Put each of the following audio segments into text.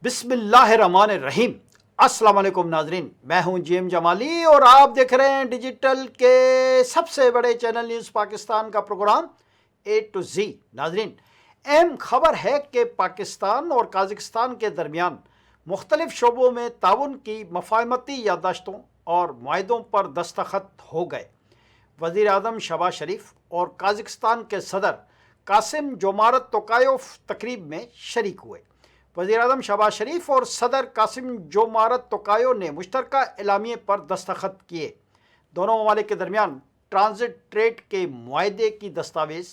بسم اللہ الرحمن الرحیم۔ السلام علیکم ناظرین، میں ہوں جی ایم جمالی اور آپ دیکھ رہے ہیں ڈیجیٹل کے سب سے بڑے چینل نیوز پاکستان کا پروگرام اے ٹو زی۔ ناظرین، اہم خبر ہے کہ پاکستان اور قازقستان کے درمیان مختلف شعبوں میں تعاون کی مفاہمتی یادداشتوں اور معاہدوں پر دستخط ہو گئے۔ وزیر اعظم شہباز شریف اور قازقستان کے صدر قاسم جومارت توکایوف تقریب میں شریک ہوئے۔ وزیر اعظم شہباز شریف اور صدر قاسم جومارت توکایو نے مشترکہ اعلامیے پر دستخط کیے۔ دونوں ممالک کے درمیان ٹرانزٹ ٹریڈ کے معاہدے کی دستاویز،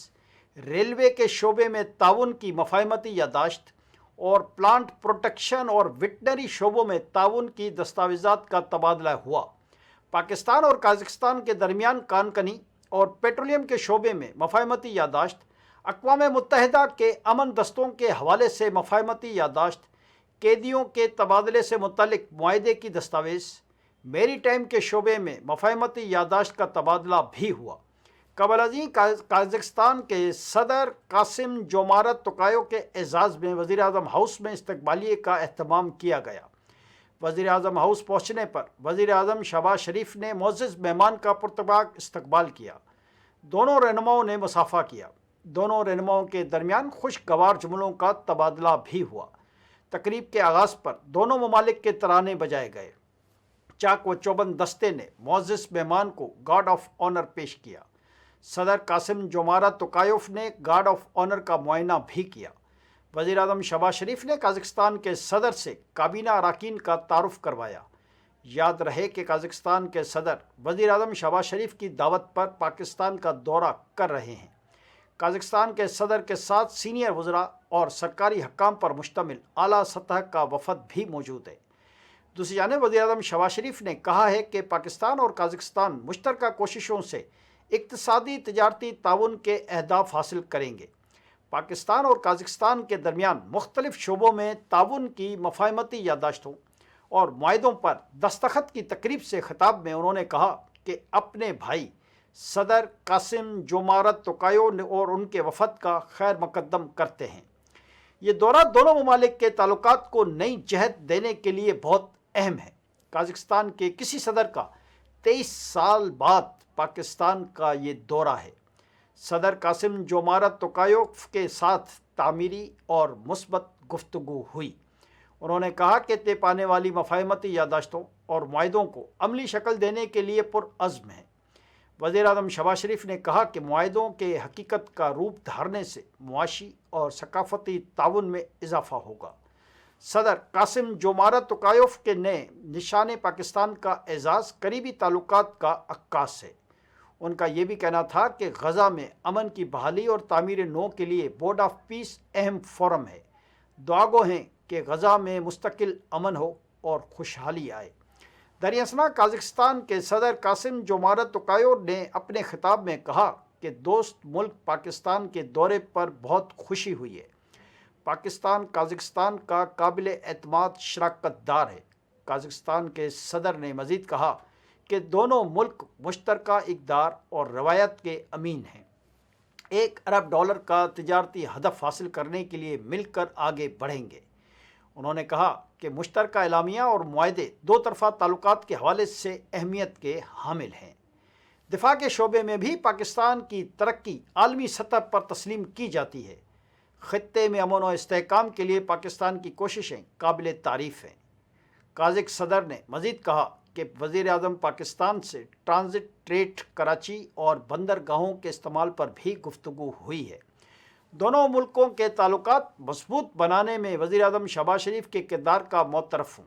ریلوے کے شعبے میں تعاون کی مفاہمتی یادداشت اور پلانٹ پروٹیکشن اور ویٹنری شعبوں میں تعاون کی دستاویزات کا تبادلہ ہوا۔ پاکستان اور قازقستان کے درمیان کان کنی اور پیٹرولیم کے شعبے میں مفاہمتی یادداشت، اقوام متحدہ کے امن دستوں کے حوالے سے مفاہمتی یادداشت، قیدیوں کے تبادلے سے متعلق معاہدے کی دستاویز، میری ٹائم کے شعبے میں مفاہمتی یادداشت کا تبادلہ بھی ہوا۔ قبل ازیں قازقستان کے صدر قاسم جومارت توکایو کے اعزاز میں وزیر اعظم ہاؤس میں استقبالیے کا اہتمام کیا گیا۔ وزیر اعظم ہاؤس پہنچنے پر وزیر اعظم شہباز شریف نے معزز مہمان کا پرتپاک استقبال کیا۔ دونوں رہنماؤں نے مصافحہ کیا۔ دونوں رہنماؤں کے درمیان خوشگوار جملوں کا تبادلہ بھی ہوا۔ تقریب کے آغاز پر دونوں ممالک کے ترانے بجائے گئے۔ چاق و چوبند دستے نے معزز مہمان کو گارڈ آف آنر پیش کیا۔ صدر قاسم جومارت توکایوف نے گارڈ آف آنر کا معائنہ بھی کیا۔ وزیر اعظم شہباز شریف نے قازقستان کے صدر سے کابینہ اراکین کا تعارف کروایا۔ یاد رہے کہ قازقستان کے صدر وزیر اعظم شہباز شریف کی دعوت پر پاکستان کا دورہ کر رہے ہیں۔ قازقستان کے صدر کے ساتھ سینئر وزراء اور سرکاری حکام پر مشتمل اعلیٰ سطح کا وفد بھی موجود ہے۔ دوسری جانب وزیر اعظم شہباز شریف نے کہا ہے کہ پاکستان اور قازقستان مشترکہ کوششوں سے اقتصادی تجارتی تعاون کے اہداف حاصل کریں گے۔ پاکستان اور قازقستان کے درمیان مختلف شعبوں میں تعاون کی مفاہمتی یادداشتوں اور معاہدوں پر دستخط کی تقریب سے خطاب میں انہوں نے کہا کہ اپنے بھائی صدر قاسم جومارت توکایو اور ان کے وفد کا خیر مقدم کرتے ہیں۔ یہ دورہ دونوں ممالک کے تعلقات کو نئی جہت دینے کے لیے بہت اہم ہے۔ قازقستان کے کسی صدر کا 23 سال بعد پاکستان کا یہ دورہ ہے۔ صدر قاسم جومارت توکایو کے ساتھ تعمیری اور مثبت گفتگو ہوئی۔ انہوں نے کہا کہ طے پانے والی مفاہمتی یادداشتوں اور معاہدوں کو عملی شکل دینے کے لیے پرعزم ہیں۔ وزیر اعظم شہباز شریف نے کہا کہ معاہدوں کے حقیقت کا روپ دھارنے سے معاشی اور ثقافتی تعاون میں اضافہ ہوگا۔ صدر قاسم جومارت توکایوف کے نئے نشان پاکستان کا اعزاز قریبی تعلقات کا عکاس ہے۔ ان کا یہ بھی کہنا تھا کہ غزہ میں امن کی بحالی اور تعمیر نو کے لیے بورڈ آف پیس اہم فورم ہے۔ دعا گو ہیں کہ غزہ میں مستقل امن ہو اور خوشحالی آئے۔ در اثنا قازقستان کے صدر قاسم جومارت توکایو نے اپنے خطاب میں کہا کہ دوست ملک پاکستان کے دورے پر بہت خوشی ہوئی ہے۔ پاکستان قازقستان کا قابل اعتماد شراکت دار ہے۔ قازقستان کے صدر نے مزید کہا کہ دونوں ملک مشترکہ اقدار اور روایت کے امین ہیں۔ $1 ارب کا تجارتی ہدف حاصل کرنے کے لیے مل کر آگے بڑھیں گے۔ انہوں نے کہا کہ مشترکہ اعلامیہ اور معاہدے دو طرفہ تعلقات کے حوالے سے اہمیت کے حامل ہیں۔ دفاع کے شعبے میں بھی پاکستان کی ترقی عالمی سطح پر تسلیم کی جاتی ہے۔ خطے میں امن و استحکام کے لیے پاکستان کی کوششیں قابل تعریف ہیں۔ قازق صدر نے مزید کہا کہ وزیر اعظم پاکستان سے ٹرانزٹ ٹریڈ کراچی اور بندرگاہوں کے استعمال پر بھی گفتگو ہوئی ہے۔ دونوں ملکوں کے تعلقات مضبوط بنانے میں وزیر اعظم شہباز شریف کے کردار کا معترف ہوں۔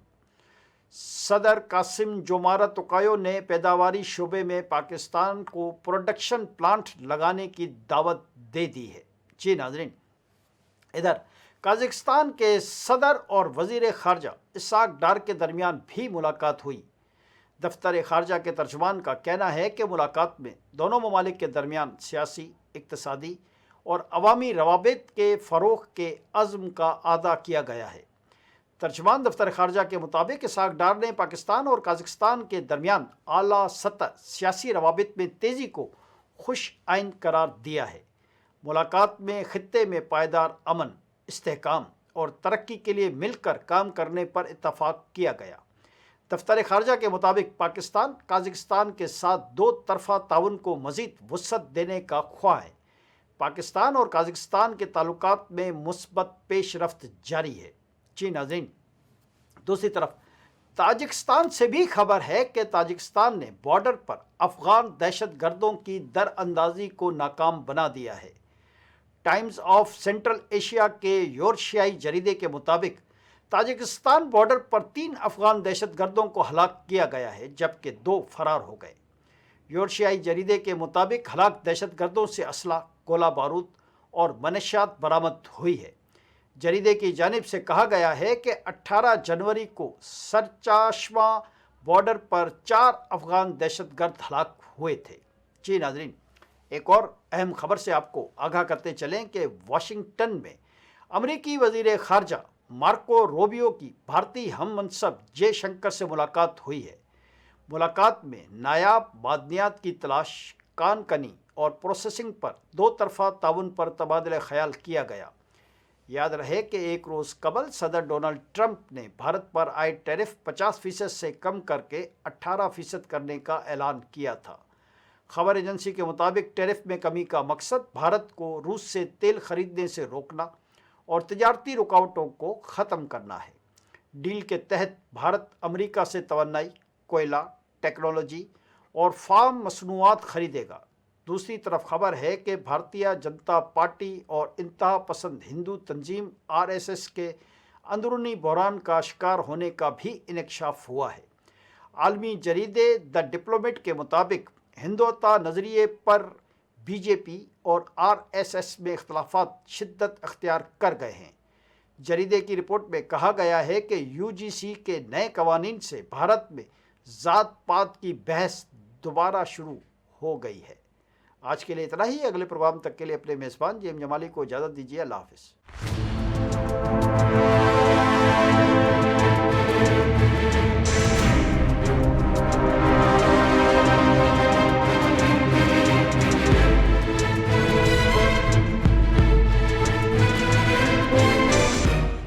صدر قاسم جومارت توکایو نے پیداواری شعبے میں پاکستان کو پروڈکشن پلانٹ لگانے کی دعوت دے دی ہے۔ جی ناظرین، ادھر قازقستان کے صدر اور وزیر خارجہ اسحاق ڈار کے درمیان بھی ملاقات ہوئی۔ دفتر خارجہ کے ترجمان کا کہنا ہے کہ ملاقات میں دونوں ممالک کے درمیان سیاسی، اقتصادی اور عوامی روابط کے فروغ کے عزم کا اعادہ کیا گیا ہے۔ ترجمان دفتر خارجہ کے مطابق اسحاق ڈار نے پاکستان اور قازقستان کے درمیان اعلیٰ سطح سیاسی روابط میں تیزی کو خوش آئند قرار دیا ہے۔ ملاقات میں خطے میں پائیدار امن، استحکام اور ترقی کے لیے مل کر کام کرنے پر اتفاق کیا گیا۔ دفتر خارجہ کے مطابق پاکستان قازقستان کے ساتھ دو طرفہ تعاون کو مزید وسعت دینے کا خواہاں ہے۔ پاکستان اور قازقستان کے تعلقات میں مثبت پیش رفت جاری ہے۔ جی ناظرین، دوسری طرف تاجکستان سے بھی خبر ہے کہ تاجکستان نے بارڈر پر افغان دہشت گردوں کی در اندازی کو ناکام بنا دیا ہے۔ ٹائمز آف سینٹرل ایشیا کے یورشیائی جریدے کے مطابق تاجکستان بارڈر پر 3 افغان دہشت گردوں کو ہلاک کیا گیا ہے جبکہ 2 فرار ہو گئے۔ یورشیائی جریدے کے مطابق ہلاک دہشت گردوں سے اسلحہ، گولہ بارود اور منشیات برآمد ہوئی ہے۔ جریدے کی جانب سے کہا گیا ہے کہ 18 جنوری کو سرچاشمہ بارڈر پر 4 افغان دہشت گرد ہلاک ہوئے تھے۔ جی ناظرین، ایک اور اہم خبر سے آپ کو آگاہ کرتے چلیں کہ واشنگٹن میں امریکی وزیر خارجہ مارکو روبیو کی بھارتی ہم منصب جے شنکر سے ملاقات ہوئی ہے۔ ملاقات میں نایاب معدنیات کی تلاش، کان کنی اور پروسیسنگ پر 2 طرفہ تعاون پر تبادلہ خیال کیا گیا۔ یاد رہے کہ ایک روز قبل صدر ڈونلڈ ٹرمپ نے بھارت پر عائد ٹیرف 50% سے کم کر کے 18% کرنے کا اعلان کیا تھا۔ خبر ایجنسی کے مطابق ٹیرف میں کمی کا مقصد بھارت کو روس سے تیل خریدنے سے روکنا اور تجارتی رکاوٹوں کو ختم کرنا ہے۔ ڈیل کے تحت بھارت امریکہ سے توانائی، کوئلہ، ٹیکنالوجی اور فارم مصنوعات خریدے گا۔ دوسری طرف خبر ہے کہ بھارتیہ جنتا پارٹی اور انتہا پسند ہندو تنظیم RSS کے اندرونی بحران کا شکار ہونے کا بھی انکشاف ہوا ہے۔ عالمی جریدے دی ڈپلومیٹ کے مطابق ہندوتوا نظریے پر BJP اور RSS میں اختلافات شدت اختیار کر گئے ہیں۔ جریدے کی رپورٹ میں کہا گیا ہے کہ UGC کے نئے قوانین سے بھارت میں ذات پات کی بحث دوبارہ شروع ہو گئی ہے۔ آج کے لیے اتنا ہی۔ اگلے پروگرام تک کے لیے اپنے میزبان جیم جمالی کو اجازت دیجیے۔ اللہ حافظ۔